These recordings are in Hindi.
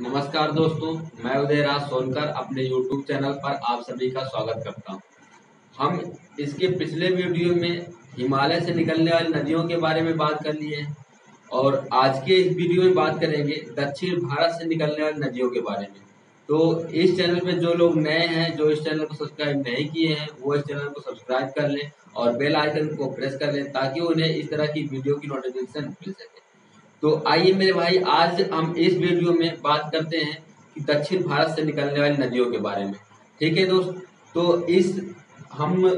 नमस्कार दोस्तों, मैं उदयराज सोनकर अपने YouTube चैनल पर आप सभी का स्वागत करता हूं। हम इसके पिछले वीडियो में हिमालय से निकलने वाली नदियों के बारे में बात कर लिए हैं और आज के इस वीडियो में बात करेंगे दक्षिण भारत से निकलने वाली नदियों के बारे में। तो इस चैनल पे जो लोग नए हैं, जो इस चैनल को सब्सक्राइब नहीं किए हैं, वो इस चैनल को सब्सक्राइब कर लें और बेल आइकन को प्रेस कर लें ताकि उन्हें इस तरह की वीडियो की नोटिफिकेशन मिल सके। तो आइए मेरे भाई, आज हम इस वीडियो में बात करते हैं कि दक्षिण भारत से निकलने वाली नदियों के बारे में। ठीक है दोस्त, तो इस हम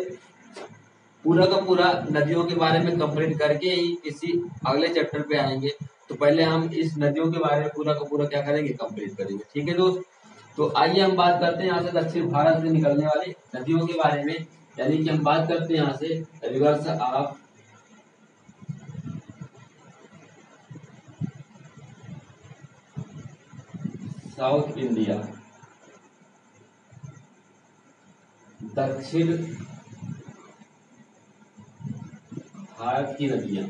पूरा का पूरा नदियों के बारे में कंप्लीट करके ही किसी अगले चैप्टर पे आएंगे। तो पहले हम इस नदियों के बारे में पूरा का पूरा क्या करेंगे, कंप्लीट करेंगे। ठीक है दोस्त, तो आइए हम बात करते हैं यहाँ से दक्षिण भारत से निकलने वाली नदियों के बारे में। यानी कि हम बात करते हैं यहाँ से रिवर्स ऑफ साउथ इंडिया, दक्षिण भारत की नदियां।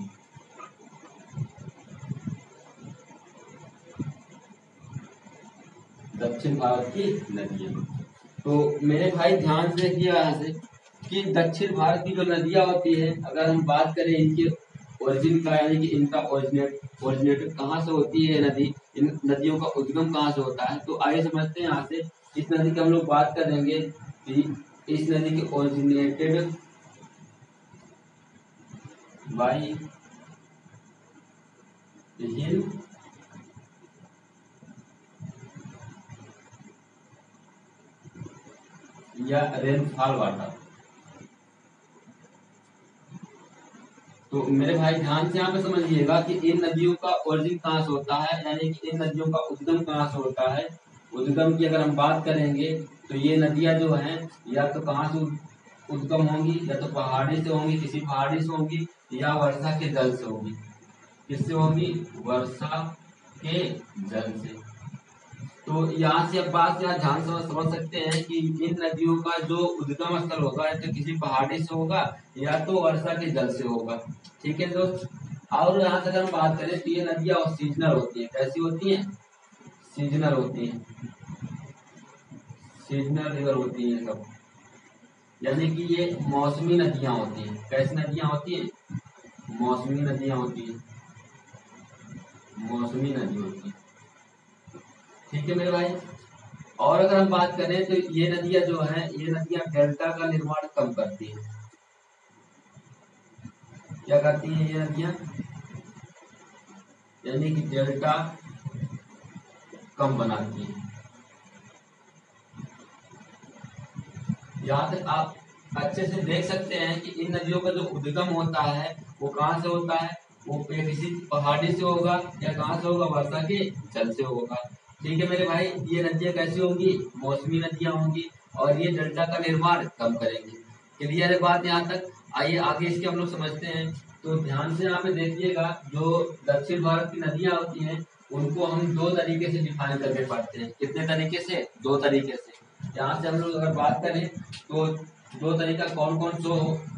दक्षिण भारत की नदियां। तो मेरे भाई ध्यान से देखिए यहाँ से कि दक्षिण भारत की जो नदियां होती है, अगर हम बात करें इनके ओरिजिन का, यानी कि इनका ओरिजिनेट कहाँ से होती है नदी, इन नदियों का उद्गम कहाँ से होता है। तो आइए समझते हैं यहाँ से। इस नदी की हम लोग बात करेंगे कि इस नदी के ओरिजिनेटेड बाई हिल या रेनफॉल वाटर। तो मेरे भाई ध्यान से यहाँ पे समझिएगा कि इन नदियों का ओरिजिन कहाँ से होता है, यानी कि इन नदियों का उद्गम कहाँ से होता है। उद्गम की अगर हम बात करेंगे तो ये नदियां जो हैं या तो कहाँ से उद्गम होंगी, या तो पहाड़ी से होंगी, किसी पहाड़ी से होंगी, या वर्षा के जल से होंगी। किससे होंगी? वर्षा के जल से। तो यहाँ से अब बात यहाँ ध्यान से समझ सकते हैं कि इन नदियों का जो उद्गम स्थल होगा या तो किसी पहाड़ी से होगा या तो वर्षा के जल से होगा। ठीक है दोस्त, और यहाँ से अगर हम बात करें तो ये नदियां सीजनल होती है। कैसी होती है? सीजनल होती है, सीजनल रिवर होती है सब। यानी कि ये मौसमी नदियां होती हैं। कैसी नदियां होती हैं? मौसमी नदियां होती है, मौसमी नदी होती है। ठीक है मेरे भाई, और अगर हम बात करें तो ये नदियां जो हैं, ये नदियां डेल्टा का निर्माण कम करती हैं। क्या करती हैं ये नदियां? यानी कि डेल्टा कम बनाती हैं। यहाँ तक आप अच्छे से देख सकते हैं कि इन नदियों का जो उद्गम होता है वो कहाँ से होता है। वो किसी पहाड़ी से होगा या कहाँ से होगा? वर्षा के जल से होगा। ठीक है मेरे भाई, ये नदियां कैसी होंगी? मौसमी नदियां होंगी और ये डेल्टा का निर्माण कम करेंगी। क्लियर है बात यहाँ तक? आइए आगे इसके हम लोग समझते हैं। तो ध्यान से यहाँ पे देखिएगा, जो दक्षिण भारत की नदियां होती हैं उनको हम दो तरीके से डिफाइन करके पढ़ते हैं। कितने तरीके से? दो तरीके से। यहाँ से हम लोग अगर बात करें तो दो तरीका कौन कौन सो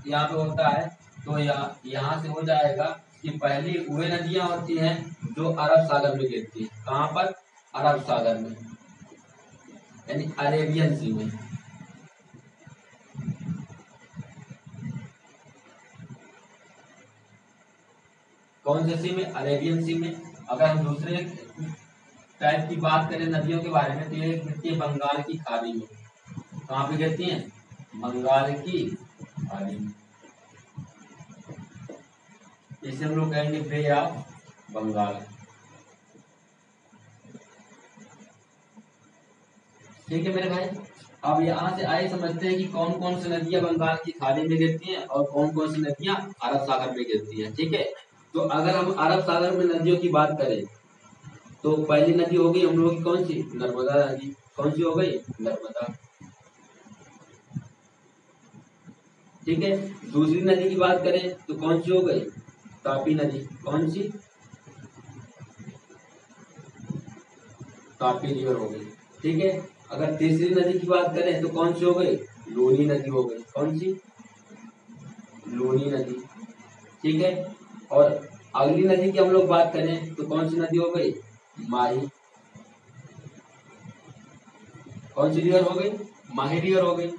यहाँ पे होता है। तो यहाँ से हो जाएगा कि पहली वे नदियां होती हैं जो अरब सागर में गिरती है। कहाँ पर? अरब सागर में, यानी अरेबियन सी में। कौन से सी में? अरेबियन सी में। अगर हम दूसरे टाइप की बात करें नदियों के बारे में तो ये गिरती है बंगाल की खाड़ी में। कहाँ पे गिरती है? बंगाल की खाड़ी में। इसे हम लोग कहेंगे बे ऑफ बंगाल। ठीक है मेरे भाई, अब यहाँ से आए समझते हैं कि कौन कौन सी नदियां बंगाल की खाड़ी में गिरती हैं और कौन कौन सी नदियां अरब सागर में गिरती हैं। ठीक है, तो अगर हम अरब सागर में नदियों की बात करें तो पहली नदी हो गई हम लोग की कौन सी? नर्मदा नदी। कौन सी हो गई? नर्मदा। ठीक है, दूसरी नदी की बात करें तो कौन सी हो गई? तापी नदी। कौन सी? तापी रिवर हो गई। ठीक है, अगर तीसरी नदी की बात करें तो कौन सी हो गई? लूनी नदी हो गई। कौन सी? लूनी नदी। ठीक है, और अगली नदी की हम लोग बात करें तो कौन सी नदी हो गई? माही। कौन सी रिवर हो गई? माही रिवर हो गई।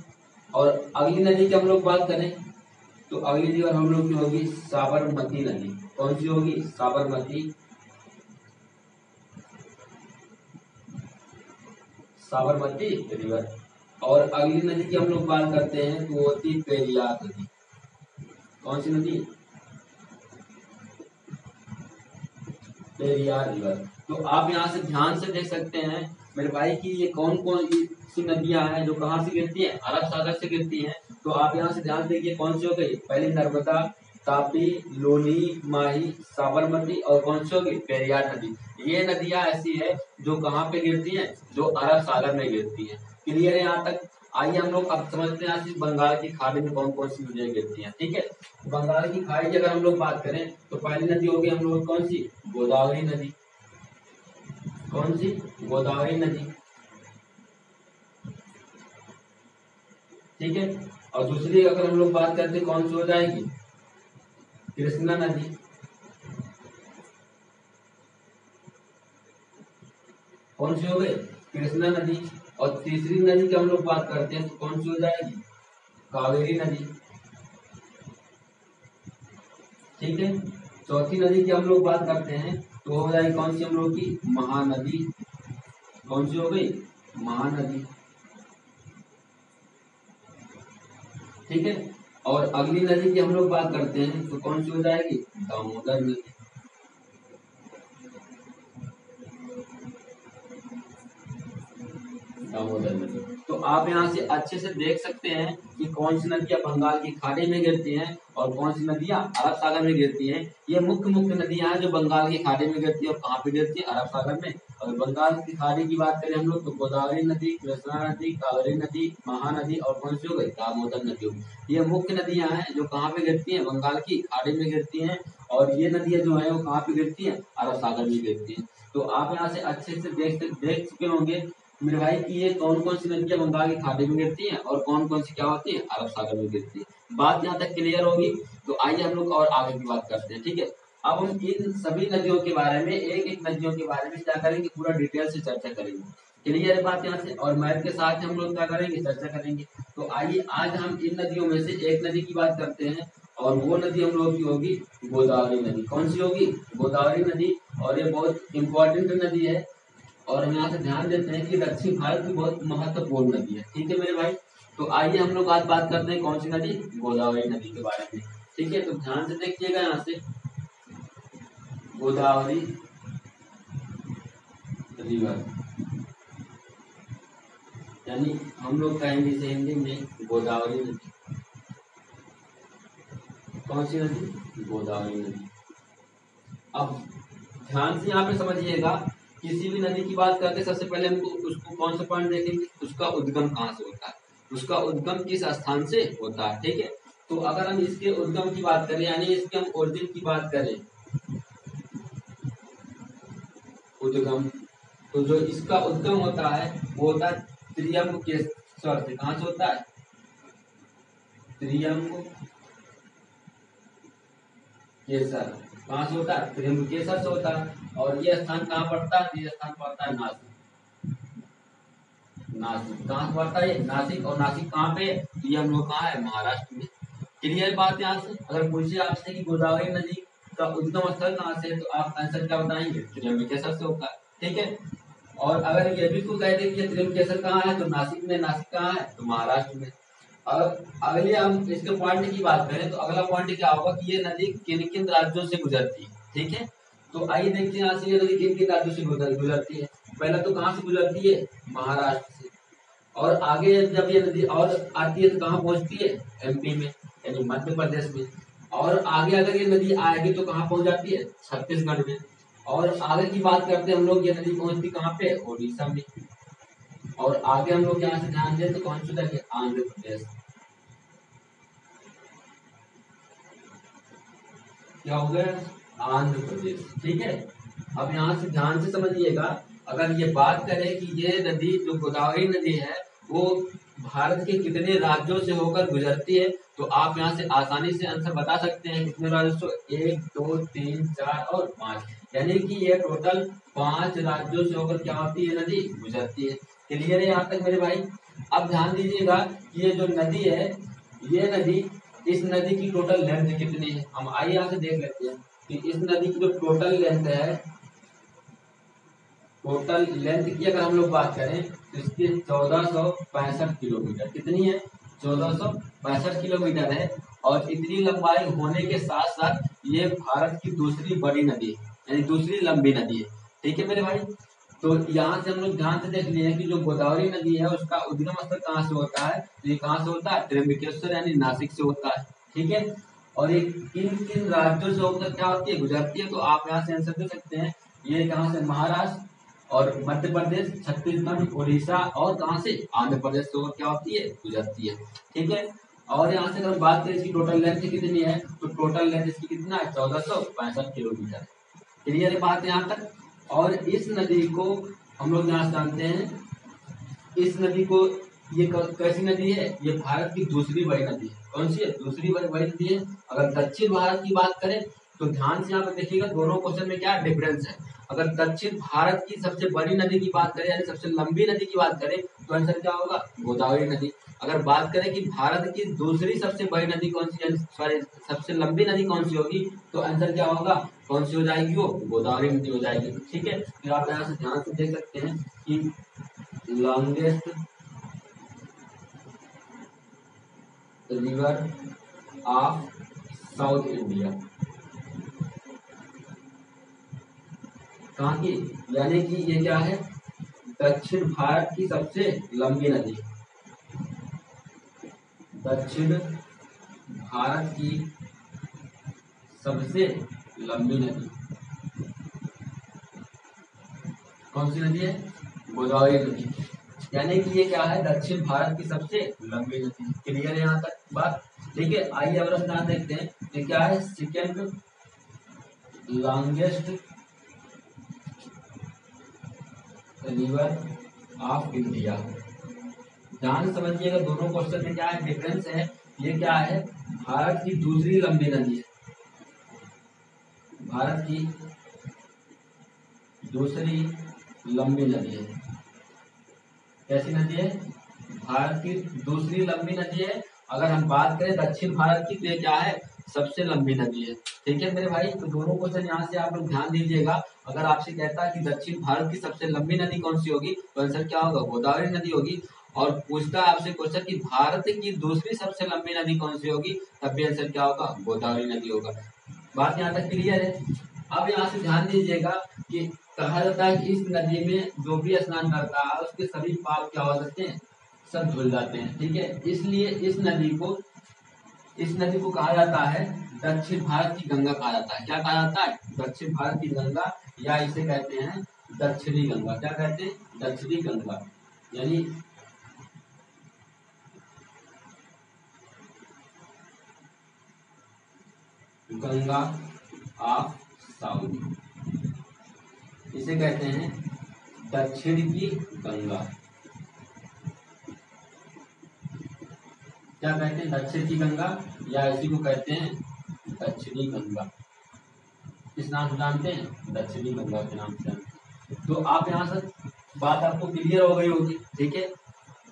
और अगली नदी की हम लोग बात करें तो अगली रिवर हम लोग की होगी साबरमती नदी। कौन सी होगी? साबरमती, साबरमती रिवर। और अगली नदी की हम लोग बात करते हैं तो वो होती है पेरियार नदी। कौन सी नदी? पेरियार रिवर। तो आप यहाँ से ध्यान से देख सकते हैं मेरे भाई कि ये कौन कौन सी नदियां हैं जो कहाँ से गिरती हैं? अरब सागर से गिरती हैं। तो आप यहाँ से ध्यान देखिए कौन सी हो गई? पहली नर्मदा, तापी, लोनी, माही, साबरमती और कौन सी होगी? पेरियार नदी। ये नदियां ऐसी है जो कहाँ पे गिरती हैं? जो अरब सागर में गिरती हैं। क्लियर है यहाँ तक? आइए हम लोग अब समझते हैं बंगाल की खाड़ी में कौन कौन सी नदियां गिरती हैं। ठीक है, बंगाल की खाड़ी की अगर हम लोग बात करें तो पहली नदी होगी हम लोग कौन सी? गोदावरी नदी। कौन सी? गोदावरी नदी। ठीक है, और दूसरी अगर हम लोग बात करते हैं कौन सी हो जाएगी? कृष्णा नदी। कौन सी हो गई? कृष्णा नदी। और तीसरी नदी की हम लोग बात करते हैं तो कौन सी हो जाएगी? कावेरी नदी। ठीक है, चौथी नदी की हम लोग बात करते हैं तो हो जाएगी कौन सी हम लोग की? महानदी। कौन सी हो गई? महानदी। ठीक है, और अगली नदी की हम लोग बात करते हैं तो कौन सी हो जाएगी? दामोदर नदी। दामोदर नदी। तो आप यहाँ से अच्छे से देख सकते हैं कि कौन सी नदियां बंगाल की खाड़ी में गिरती हैं और कौन सी नदियां अरब सागर में गिरती हैं। ये मुख्य मुख्य नदियां हैं जो बंगाल की खाड़ी में गिरती है और कहाँ पे गिरती है? अरब सागर में। और बंगाल की खाड़ी की बात करें हम लोग तो गोदावरी नदी, कृष्णा नदी, कावेरी नदी, महानदी और कौन सी हो गई? दामोदर नदी होगी। ये मुख्य नदियां हैं जो कहाँ पे गिरती हैं? बंगाल की खाड़ी में गिरती हैं। और ये नदियां जो है वो कहाँ पे गिरती हैं? अरब सागर में गिरती हैं। तो आप यहाँ से अच्छे से देख चुके होंगे मेरे भाई कि ये कौन कौन सी नदियां बंगाल की खाड़ी में गिरती हैं और कौन कौन सी क्या होती है? अरब सागर में गिरती है। बात यहाँ तक क्लियर होगी। तो आइए हम लोग और आगे की बात करते हैं। ठीक है, अब हम इन सभी नदियों के बारे में एक एक नदियों के बारे में क्या करेंगे? पूरा डिटेल से चर्चा करेंगे। क्लियर है बात यहाँ से? और मैथ के साथ हम लोग क्या करेंगे? चर्चा करेंगे। तो आइए आज हम इन नदियों में से एक नदी की बात करते हैं और वो नदी हम लोग की होगी गोदावरी नदी। कौन सी होगी? गोदावरी नदी। और ये बहुत इंपॉर्टेंट नदी है और हम यहाँ से ध्यान देते हैं कि दक्षिण भारत की बहुत महत्वपूर्ण नदी है। ठीक है मेरे भाई, तो आइए हम लोग आज बात करते हैं कौन सी नदी? गोदावरी नदी के बारे में। ठीक है, तो ध्यान से देखिएगा यहाँ से गोदावरी रिवर, यानी हम लोग कहेंगे इसे हिंदी में गोदावरी नदी। कौन सी नदी? गोदावरी नदी। अब ध्यान से यहाँ पे समझिएगा, किसी भी नदी की बात करते सबसे पहले हमको उसको कौन सा पॉइंट देखेंगे? उसका उद्गम कहाँ से होता है, उसका उद्गम किस स्थान से होता है। ठीक है, तो अगर हम इसके उद्गम की बात करें यानी इसके हम ओरिजिन की बात करें, उद्गम, तो जो इसका उद्गम होता है वो होता है त्र्यंबकेश्वर से। कहाँ से होता है? त्र्यंबकेश्वर। कहाँ से होता है? त्र्यंबकेश्वर से होता है। और ये स्थान कहाँ पड़ता है? ये स्थान पड़ता है नासिक। नासिक कहाँ पड़ता है? नासिक। और नासिक कहाँ पे? ये हम लोग कहाँ है? महाराष्ट्र में। क्लियर बात यहाँ से? अगर पूछे आपसे कि गोदावरी नदी का उद्गम स्थल कहाँ से है तो आप आंसर क्या बताएंगे? त्र्यंबकेश्वर से होता है। ठीक है, और अगर ये भी को कह दे कि त्र्यंबकेश्वर कहाँ है तो नासिक में। नासिक कहाँ है? तो महाराष्ट्र में। अब अगले हम इसके पॉइंट की बात करें तो अगला पॉइंट क्या होगा कि ये नदी किन किन राज्यों से गुजरती है। ठीक है, तो आइए देखते हैं यहाँ से ये नदी किन किन राज्यों से गुजरती है। पहला तो कहाँ से गुजरती है? महाराष्ट्र से। और आगे जब ये नदी और आती है तो कहाँ पहुंचती है? एमपी में, यानी मध्य प्रदेश में। और आगे अगर ये नदी आएगी तो कहाँ पहुंच जाती है? छत्तीसगढ़ में। और आगे की बात करते हैं हम लोग, ये नदी पहुंचती कहाँ पे? ओडिशा में। और आगे हम लोग यहाँ से ध्यान दें तो कौन सी जगह? आंध्र प्रदेश। क्या हो गया? आंध्र प्रदेश। ठीक है, अब यहाँ से ध्यान से समझिएगा, अगर ये बात करें कि ये नदी जो गोदावरी नदी है वो भारत के कितने राज्यों से होकर गुजरती है तो आप यहाँ से आसानी से आंसर बता सकते हैं कितने राज्यों से? 1 2 3 4 और 5, यानी कि ये टोटल 5 राज्यों से होकर क्या होती है? नदी गुजरती है। क्लियर है यहाँ तक मेरे भाई। अब ध्यान दीजिएगा कि ये जो नदी है, ये नदी, इस नदी की टोटल लेंथ कितनी है। हम आइए यहाँ से देख लेते हैं कि इस नदी की जो टोटल लेंथ है, टोटल लेंथ की अगर हम लोग बात करें तो इसकी 1465 किलोमीटर, कितनी है, 1465 किलोमीटर है। और इतनी लंबाई होने के साथ साथ ये भारत की दूसरी बड़ी नदी है, यानी दूसरी लंबी नदी है। ठीक है मेरे भाई। तो यहाँ से हम लोग ध्यान से देख लिए कि जो गोदावरी नदी है उसका उद्गम स्थल कहाँ से होता है, तो ये कहाँ से होता है, त्र्यंबकेश्वर यानी नासिक से होता है। ठीक है। और ये किन किन राज्यों से होकर क्या होती है, गुजरती है, तो आप यहाँ से आंसर दे सकते हैं। ये कहाँ से, महाराष्ट्र और मध्य प्रदेश, छत्तीसगढ़, उड़ीसा और कहाँ से, आंध्र प्रदेश से क्या होती है, गुजरती है। ठीक है। और यहाँ से अगर बात करें इसकी टोटल लेंथ कितनी है, तो टोटल लेंथ इसकी कितना है, 1465 किलोमीटर। क्लियर है बात यहाँ तक। और इस नदी को हम लोग यहाँ जानते हैं, इस नदी को, ये कैसी नदी है, ये भारत की दूसरी बड़ी नदी है। कौन सी है, दूसरी बड़ी नदी है। अगर दक्षिण भारत की बात करें तो ध्यान से यहाँ पर देखिएगा, दोनों क्वेश्चन में क्या डिफरेंस है। अगर दक्षिण भारत की सबसे बड़ी नदी की बात करें, यानी सबसे लंबी नदी की बात करें, तो आंसर क्या होगा, गोदावरी नदी। अगर बात करें कि भारत की दूसरी सबसे बड़ी नदी कौन सी, सॉरी सबसे लंबी नदी कौन सी होगी, तो आंसर क्या होगा, कौन सी हो जाएगी, वो गोदावरी नदी हो जाएगी। ठीक है। फिर आप यहाँ से ध्यान से देख सकते हैं कि longest river of south India, कहाँ की, यानी कि ये क्या है, दक्षिण भारत की सबसे लंबी नदी, दक्षिण भारत की सबसे लंबी नदी कौन सी नदी है, गोदावरी नदी। यानी कि ये क्या है, दक्षिण भारत की सबसे लंबी नदी। क्लियर है यहाँ तक बात। ठीक है। आइए अब प्रश्न देखते हैं, ये क्या है, second longest river of India. ध्यान समझिएगा, दोनों क्वेश्चन में क्या है, डिफरेंस है। ये क्या है, भारत की दूसरी लंबी नदी है, भारत की दूसरी लंबी नदी है। कैसी नदी है, भारत की दूसरी लंबी नदी है। अगर हम बात करें दक्षिण भारत की, तो ये क्या है, सबसे लंबी नदी है। ठीक है मेरे भाई। तो दोनों क्वेश्चन यहाँ से आप लोग ध्यान दीजिएगा। अगर आपसे कहता है कि दक्षिण भारत की सबसे लंबी नदी कौन सी होगी, तो आंसर क्या होगा, गोदावरी नदी होगी। और पूछता है आपसे क्वेश्चन कि भारत की दूसरी सबसे लंबी नदी कौन सी होगी, तब भी आंसर क्या होगा, गोदावरी नदी होगा। बात यहाँ तक क्लियर है। अब यहाँ से ध्यान दीजिएगा कि कहा जाता है कि इस नदी में जो भी स्नान करता है उसके सभी पाप क्या हो जाते हैं, सब धुल जाते हैं। ठीक है। इसलिए इस नदी को कहा जाता है, दक्षिण भारत की गंगा कहा जाता है। क्या कहा जाता है, दक्षिण भारत की गंगा, या इसे कहते हैं दक्षिणी गंगा। क्या कहते हैं, दक्षिणी गंगा, यानी गंगा ऑफ साउथ, इसे कहते हैं दक्षिण की गंगा। क्या कहते हैं, दक्षिण की गंगा, या इसी को कहते हैं दक्षिणी गंगा। किस नाम से जानते हैं, दक्षिणी गंगा के नाम से। तो आप यहाँ से बात आपको क्लियर हो गई होगी। ठीक है।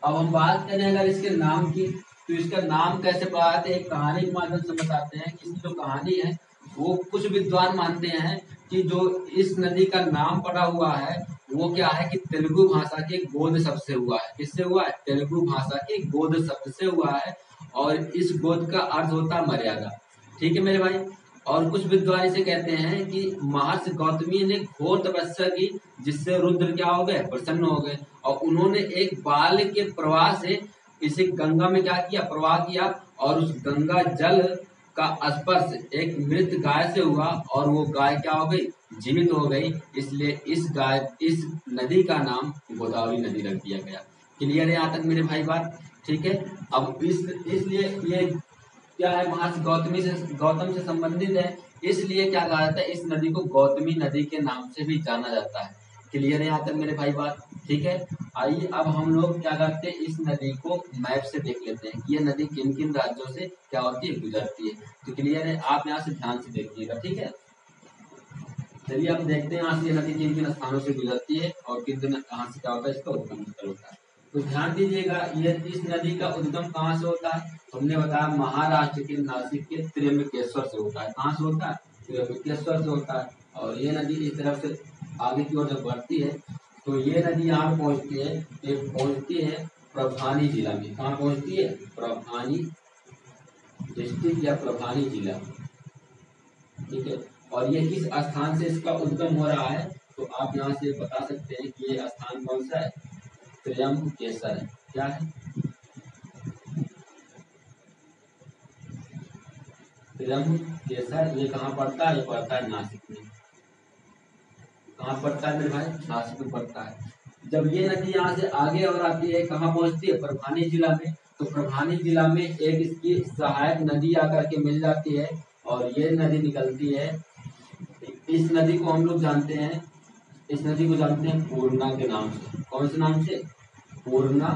अब हम बात करें अगर इसके नाम की, तो इसका नाम कैसे बताते हैं, एक कहानी के माध्यम से बताते हैं। कि इसकी जो कहानी है, वो कुछ विद्वान मानते हैं कि जो इस नदी का नाम पड़ा हुआ है, वो क्या है कि तेलुगु भाषा के गोद शब्द से हुआ है। किससे हुआ है, तेलुगु भाषा के गोद शब्द से हुआ है। और इस गोद का अर्थ होता है मर्यादा। ठीक है मेरे भाई। और कुछ विद्वान इसे कहते हैं कि महर्षि गौतमी ने घोर तपस्या की, जिससे रुद्र क्या हो गए, प्रसन्न हो गए। और उन्होंने एक बाल के प्रवाह से इसे गंगा में क्या किया, प्रवाह किया। और उस गंगा जल का स्पर्श एक मृत गाय से हुआ, और वो गाय क्या हो गई, जीवित हो गई। इसलिए इस नदी का नाम गोदावरी नदी रख दिया गया। क्लियर है यहाँ तक मेरे भाई बात। ठीक है। अब इसलिए ये क्या है, महर्षि गौतम से संबंधित है। इसलिए क्या कहा जाता है, इस नदी को गौतमी नदी के नाम से भी जाना जाता है। क्लियर है यहाँ तक मेरे भाई बात। ठीक है। आइए अब हम लोग क्या करते हैं, इस नदी को मैप से देख लेते हैं कि ये नदी किन किन राज्यों से क्या होती है, गुजरती है। तो क्लियर है, आप यहाँ से ध्यान से देखिएगा। ठीक है। चलिए हम देखते हैं यहाँ से ये नदी किन किन स्थानों से गुजरती है और किन किन कहाँ से क्या होता है इसका उद्गम स्थल होता है। तो ध्यान दीजिएगा, ये इस नदी का उद्गम कहाँ से होता है, हमने बताया महाराष्ट्र के नासिक के त्र्यंबकेश्वर से होता है। कहाँ से होता है, त्र्यंबकेश्वर से होता है। और ये नदी इस तरफ से आगे की ओर जब बढ़ती है तो ये नदी यहाँ पहुँचती है, ये पहुँचती है प्रभानी जिला में। कहाँ पहुँचती है, प्रभानी डिस्ट्रिक्ट या प्रभानी जिला, ठीक है। और ये किस स्थान से इसका उद्गम हो रहा है, तो आप यहाँ से बता सकते हैं कि ये स्थान कौन सा है, त्र्यंबकेश्वर है। क्या है, त्र्यंबकेश्वर। ये कहाँ पड़ता है, ये पड़ता है नासिक में। कहाँ पड़ता है मेरे भाई, नासिक में पड़ता है। जब ये नदी यहाँ से आगे और आती है, कहाँ पहुँचती है, प्रभानी जिला में। तो प्रभानी जिला में एक इसकी सहायक नदी आकर के मिल जाती है और ये नदी निकलती है। इस नदी को हम लोग जानते हैं, इस नदी को जानते हैं पूर्णा के नाम से। कौन से नाम से, पूर्णा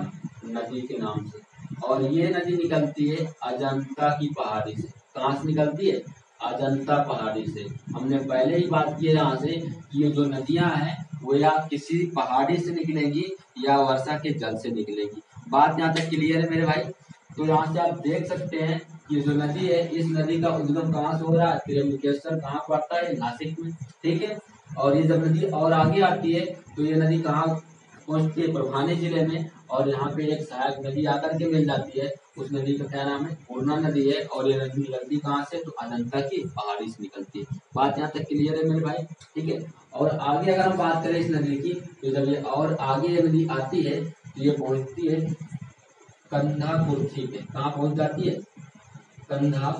नदी के नाम से। और ये नदी निकलती है अजंता की पहाड़ी से। कहाँ से निकलती है, अजंता पहाड़ी से। हमने पहले ही बात की है यहाँ से कि ये जो नदियां हैं वो या किसी पहाड़ी से निकलेंगी या वर्षा के जल से निकलेंगी। बात यहाँ तक क्लियर है मेरे भाई। तो यहाँ से आप देख सकते हैं ये जो नदी है, इस नदी का उद्गम कहाँ से हो रहा है, त्र्यंबकेश्वर। कहाँ पड़ता है, नासिक में, ठीक है। और ये जब नदी और आगे आती है तो ये नदी कहाँ पहुँचती है, प्रभानी जिले में। और यहाँ पे एक सहायक नदी आकर के मिल जाती है, उस नदी का क्या नाम है, पूर्णा नदी है। और ये नदी निकलती कहाँ से, तो अजंता की पहाड़ी से निकलती है। बात यहाँ तक क्लियर है मेरे भाई, ठीक है। और आगे अगर हम बात करें इस नदी की, तो जब ये और आगे ये नदी आती है तो ये पहुँचती है कंधा कुर्थी पे। कहाँ पहुँच जाती है, कंधा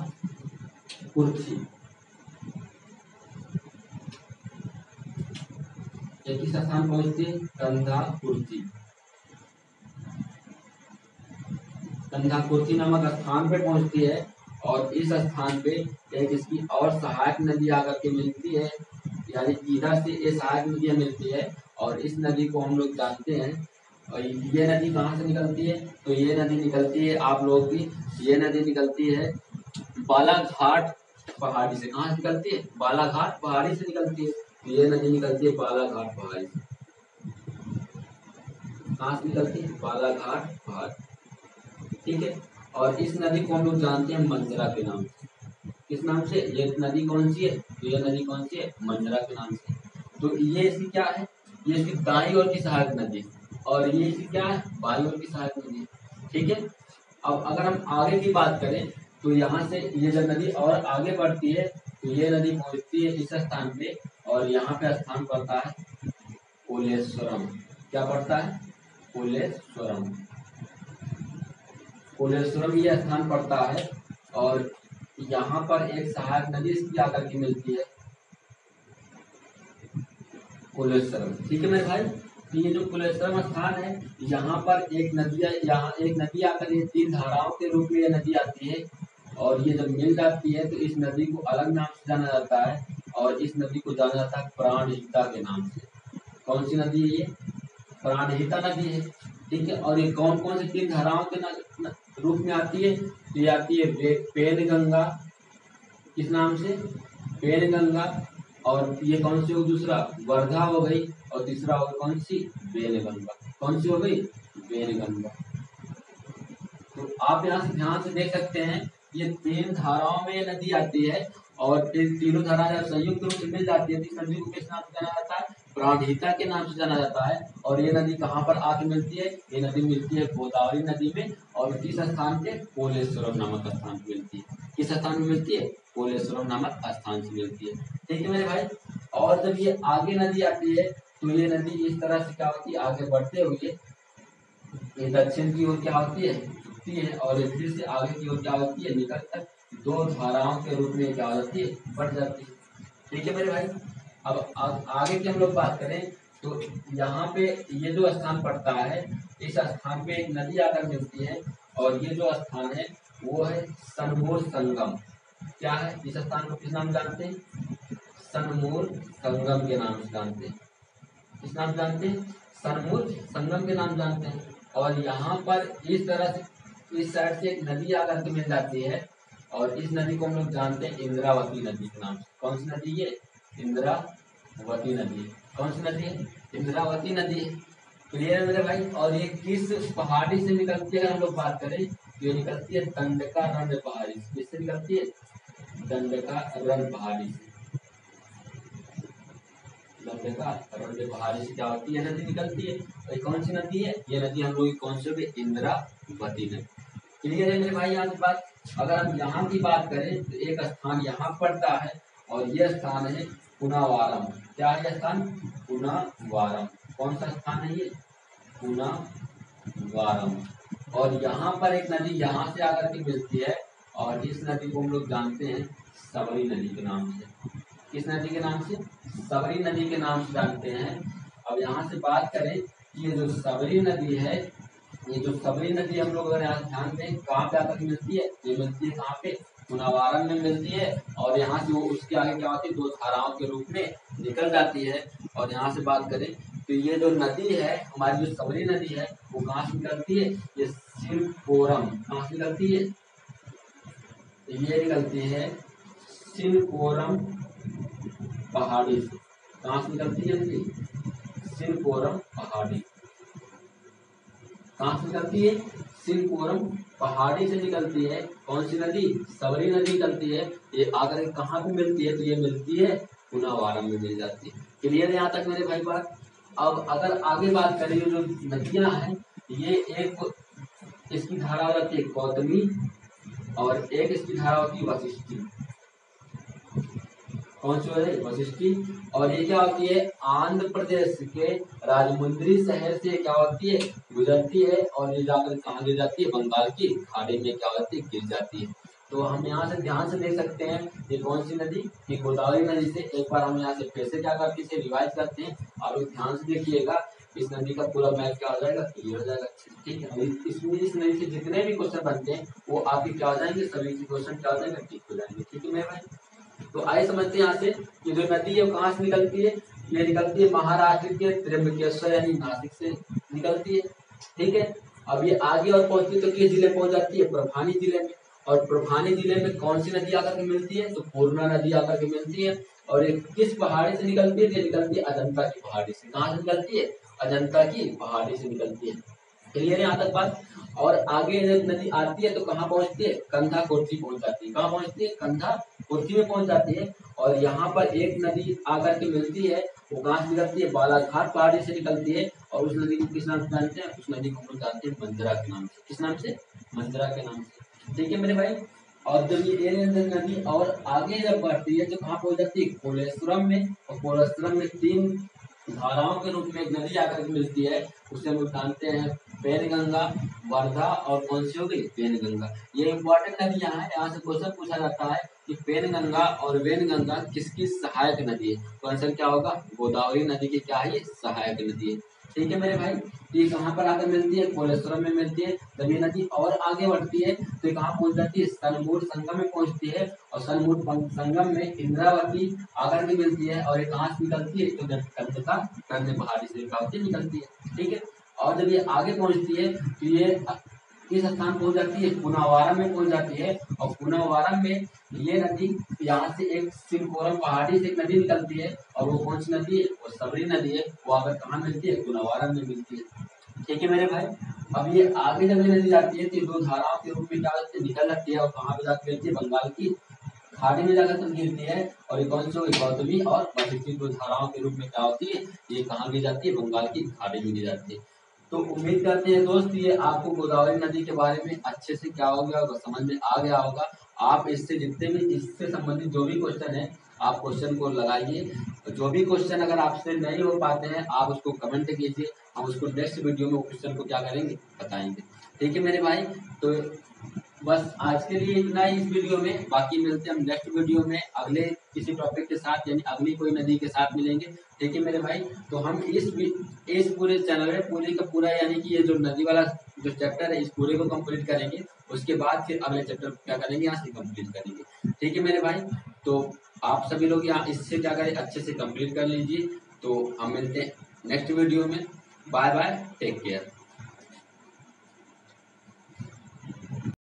कुर्थी। एक ही स्थान पहुँचती है, कंधा कुर्थी। कंधा कुर्थी नामक स्थान पे पहुँचती है और इस स्थान पे एक इसकी और सहायक नदी आकर के मिलती है, यानी इधर से ये सहायक नदियाँ मिलती है। और इस नदी को हम लोग जानते हैं। और ये नदी कहाँ से निकलती है, तो ये नदी निकलती है आप लोगों की, ये नदी निकलती है बालाघाट पहाड़ी से। कहाँ से निकलती है, बालाघाट पहाड़ी से निकलती है। तो ये नदी निकलती है बालाघाट पहाड़ी से। कहाँ से निकलती है, बालाघाट पहाड़, ठीक है। और इस नदी को हम लोग जानते हैं मंजरा के नाम से। किस नाम से, ये नदी कौन सी है, तो ये नदी कौन सी है, मंजरा के नाम से। तो ये इसकी क्या है, ये इसकी दाईं ओर की सहायक नदी और ये इसकी क्या है, बाईं ओर की सहायक नदी, ठीक है। अब अगर हम आगे की बात करें तो यहाँ से ये जब नदी और आगे बढ़ती है तो ये नदी पहुँचती है इस स्थान पे और यहाँ पे स्थान पड़ता है कोलेश्वरम। क्या पड़ता है, कोलेश्वरम। कोलेश्वरम ये स्थान पड़ता है और यहाँ पर एक सहायक नदी इसकी आकर के मिलती है, कोलेश्वरम, ठीक है मेरे भाई। तो ये जो कुलेश्वरम स्थान है, यहाँ पर एक नदी आकर ये तीन धाराओं के रूप में ये नदी आती है। और ये जब मिल जाती है तो इस नदी को अलग नाम से जाना जाता है और इस नदी को जाना जाता है प्राणहिता के नाम से। कौन सी नदी है ये, प्राणहिता नदी है, ठीक है। और ये कौन कौन सी तीन धाराओं के रूप में आती है, तो ये आती है पेनगंगा, किस नाम से, पेनगंगा। और ये कौन सी हो, दूसरा वर्धा हो गई और तीसरा हो गई कौन सी, वेनगंगा। कौन सी हो गई, वेनगंगा। तो आप यहाँ से ध्यान से देख सकते हैं ये तीन धाराओं में ये नदी आती है और तीनों धारा जब संयुक्त रूप से मिल जाती है तो इस नदी को किस नाम से जाना जाता है, प्राणहिता के नाम से जाना जाता है। और ये नदी कहाँ पर आके मिलती है, ये नदी मिलती है गोदावरी नदी में और किस स्थान पे, कोलेश्वरम नामक स्थान पे मिलती है। किस स्थान में मिलती है, कोलेश्वरम नामक स्थान से मिलती है, ठीक है मेरे भाई। और जब ये आगे नदी आती है तो ये नदी इस तरह से क्या होती है, आगे बढ़ते हुए ये दक्षिण की ओर क्या होती है, झुकती है और ये फिर से आगे की ओर क्या होती है, निकल कर दो धाराओं के रूप में क्या हो जाती है, बढ़ जाती है, ठीक है मेरे भाई। अब आगे की हम लोग बात करें तो यहाँ पे ये जो स्थान पड़ता है, इस स्थान पे एक नदी आकर मिलती है और ये जो स्थान है वो है सनमोर संगम। क्या है, इस स्थान को किस नाम जानते हैं, सनमोर संगम के नाम से जानते हैं। किस नाम जानते हैं, सनमोर संगम के नाम जानते हैं। और यहाँ पर इस तरह से इस साइड से एक नदी आकर के मिल जाती है और इस नदी को हम लोग जानते हैं इंद्रावती नदी के नाम से। कौन सी नदी है, इंद्रावती इंद्रावती नदी। कौन सी नदी है? इंद्रावती नदी है। क्लियर है मेरे भाई। और ये किस पहाड़ी से निकलती है? अगर हम लोग बात करें ये निकलती है दंडकारण्य पहाड़ी से। किससे निकलती है? दंडकारण्य पहाड़ी से। दंडकारण्य पहाड़ी से क्या होती है? नदी निकलती है। और ये कौन सी नदी है? ये नदी हम लोग की कौन सी होगी? इंद्रावती नदी। क्लियर है मेरे भाई यहाँ की बात। अगर हम यहाँ की बात करें तो एक स्थान यहाँ पड़ता है और यह स्थान है पुनावारम। क्या है यह स्थान? पुनावारम। कौन सा स्थान है ये? पुनावारम। और यहाँ पर एक नदी यहाँ से आकर के मिलती है और इस नदी को हम लोग जानते हैं सबरी नदी के नाम से। किस नदी के नाम से? सबरी नदी के नाम से जानते हैं। अब यहाँ से बात करें कि ये जो सबरी नदी है, ये जो सबरी नदी हम लोग अगर यहाँ ध्यान दें कहाँ पे आकर मिलती है? ये मिलती है कहाँ पे? पुनावारम में मिलती है। और यहाँ से वो उसके आगे क्या होती है? दो धाराओं के रूप में निकल जाती है। और यहाँ से बात करें तो ये जो नदी है हमारी, जो सबरी नदी है, वो कहाँ से निकलती है? ये सिलपोरम। कहाँ से निकलती है? ये निकलती है सिलपोरम पहाड़ी से। कहाँ से निकलती है? सिलपोरम पहाड़ी। कहाँ से निकलती है? सिलपोरम पहाड़ी से निकलती है। कौन सी नदी? सबरी नदी निकलती है। ये आकर कहाँ पे मिलती है? तो ये मिलती है पुनावारम में मिल जाती है। क्लियर है यहाँ तक मेरे भाई बात। अब अगर आगे बात करें जो नदियां हैं, ये एक इसकी धारा होती है गौतमी और एक इसकी धारा होती है वशिष्ठी। कौन सी है? वशिष्ठी। और ये क्या होती है? आंध्र प्रदेश के राजमुंद्री शहर से क्या होती है? गुजरती है। और ये जाकर कहाँ गिर जाती है? बंगाल की खाड़ी में क्या होती है? गिर जाती है। तो हम यहाँ से ध्यान से देख सकते हैं ये कौन सी नदी? ये गोदावरी नदी से। एक बार हम यहाँ से फिर से क्या करते हैं? रिवाइज करते हैं। और ध्यान से देखिएगा, इस नदी का पूरा मैप क्या हो जाएगा? क्लियर हो जाएगा। ठीक है। इसमें इस नदी से जितने भी क्वेश्चन बनते हैं वो आपके क्या हो जाएंगे? सभी क्वेश्चन क्या हो जाएंगे? ठीक हो जाएंगे। ठीक है मेरे भाई। तो आइए समझते हैं यहाँ से कि जो नदी है वो कहाँ से निकलती है? ये निकलती है महाराष्ट्र के त्र्यंबकेश्वर यानी नासिक से निकलती है। ठीक है। अब ये आगे और पहुंचती है तो किस जिले पहुंच जाती है? परभानी जिले में। और परभानी जिले में कौन सी नदी आकर के मिलती है? तो पूर्णा नदी आकर के मिलती है। और ये किस पहाड़ी से निकलती है? ये निकलती है अजंता की पहाड़ी से। कहाँ से निकलती है? अजंता की पहाड़ी से निकलती है। क्लियर है यहाँ तक बात। और आगे जब नदी आती है तो कहाँ पहुंचती है? कंधा कोठी पहुंच जाती है। कहाँ पहुंचती है? कंधा कोठी में पहुंच जाती है। और यहाँ पर एक नदी आकर के मिलती है, वो कहाँ से निकलती है? बालाघाट पहाड़ी से निकलती है। और उस नदी को किस नाम से जानते हैं? उस नदी को हम जानते हैं मंजरा के नाम से। किस नाम से? मंजरा के नाम से। ठीक है मेरे भाई। और जब ये नदी और आगे जब बढ़ती है तो कहाँ पहुंच जाती है? कोलेश्वरम में। और कोलेश्वरम में तीन धाराओं के रूप में एक नदी आकर के मिलती है, उसे हम लोग जानते हैं पेनगंगा, वर्धा और कौन सी हो गई? पेनगंगा। ये इंपॉर्टेंट नदियां हैं। यहाँ से क्वेश्चन पूछा जाता है कि पेनगंगा और वेनगंगा किसकी सहायक नदी है? तो आंसर क्या होगा? गोदावरी नदी की क्या है? ये सहायक नदी है। ठीक है मेरे भाई। ये कहाँ पर आकर मिलती है? कोलेश्वरम में मिलती है। जब ये नदी और आगे बढ़ती है तो ये कहाँ पहुंच जाती है? सनमूर संगम में पहुंचती है। और सनमूर संगम में इंद्रावती आकर के मिलती है। और ये कहाँ से निकलती है? तो कंध पहाड़ी से निकलती है। ठीक है। और जब ये आगे पहुंचती है तो ये किस स्थान पहुंच जाती है? पुनावारम में पहुंच जाती है। और पुनावारम में ये नदी, यहाँ से एक सिलपोरम पहाड़ी से एक नदी निकलती है। और वो कौन सी नदी है? वो सबरी नदी है। वो आकर कहाँ मिलती है? पुनावारम में मिलती है। ठीक है मेरे भाई। अब ये आगे जब ये नदी जाती है तो दो धाराओं के रूप में क्या निकल जाती है। और कहाँ पे जाकर मिलती है? बंगाल की खाड़ी में जाकर तो गिरती है। और ये कौन सी होगी? गौतमी और वशिष्ठी दो धाराओं के रूप में क्या होती है? ये कहाँ गिर जाती है? बंगाल की खाड़ी में गिर जाती है। तो उम्मीद करते हैं दोस्त ये आपको गोदावरी नदी के बारे में अच्छे से क्या हो गया होगा? समझ में आ गया होगा। आप इससे जितने भी इससे संबंधित जो भी क्वेश्चन है आप क्वेश्चन को लगाइए। जो भी क्वेश्चन अगर आपसे नहीं हो पाते हैं आप उसको कमेंट कीजिए। हम उसको नेक्स्ट वीडियो में क्वेश्चन को क्या करेंगे? बताएंगे। ठीक है मेरे भाई। तो बस आज के लिए इतना ही इस वीडियो में। बाकी मिलते हैं हम नेक्स्ट वीडियो में अगले किसी टॉपिक के साथ, यानी अगली कोई नदी के साथ मिलेंगे। ठीक है मेरे भाई। तो हम इस पूरे चैनल में पूरे का पूरा यानी कि ये जो नदी वाला जो चैप्टर है इस पूरे को कंप्लीट करेंगे। उसके बाद फिर अगले चैप्टर क्या करेंगे? यहाँ से कंप्लीट करेंगे। ठीक है मेरे भाई। तो आप सभी लोग यहाँ इससे क्या करें? अच्छे से कंप्लीट कर लीजिए। तो हम मिलते हैं नेक्स्ट वीडियो में। Bye bye, take care.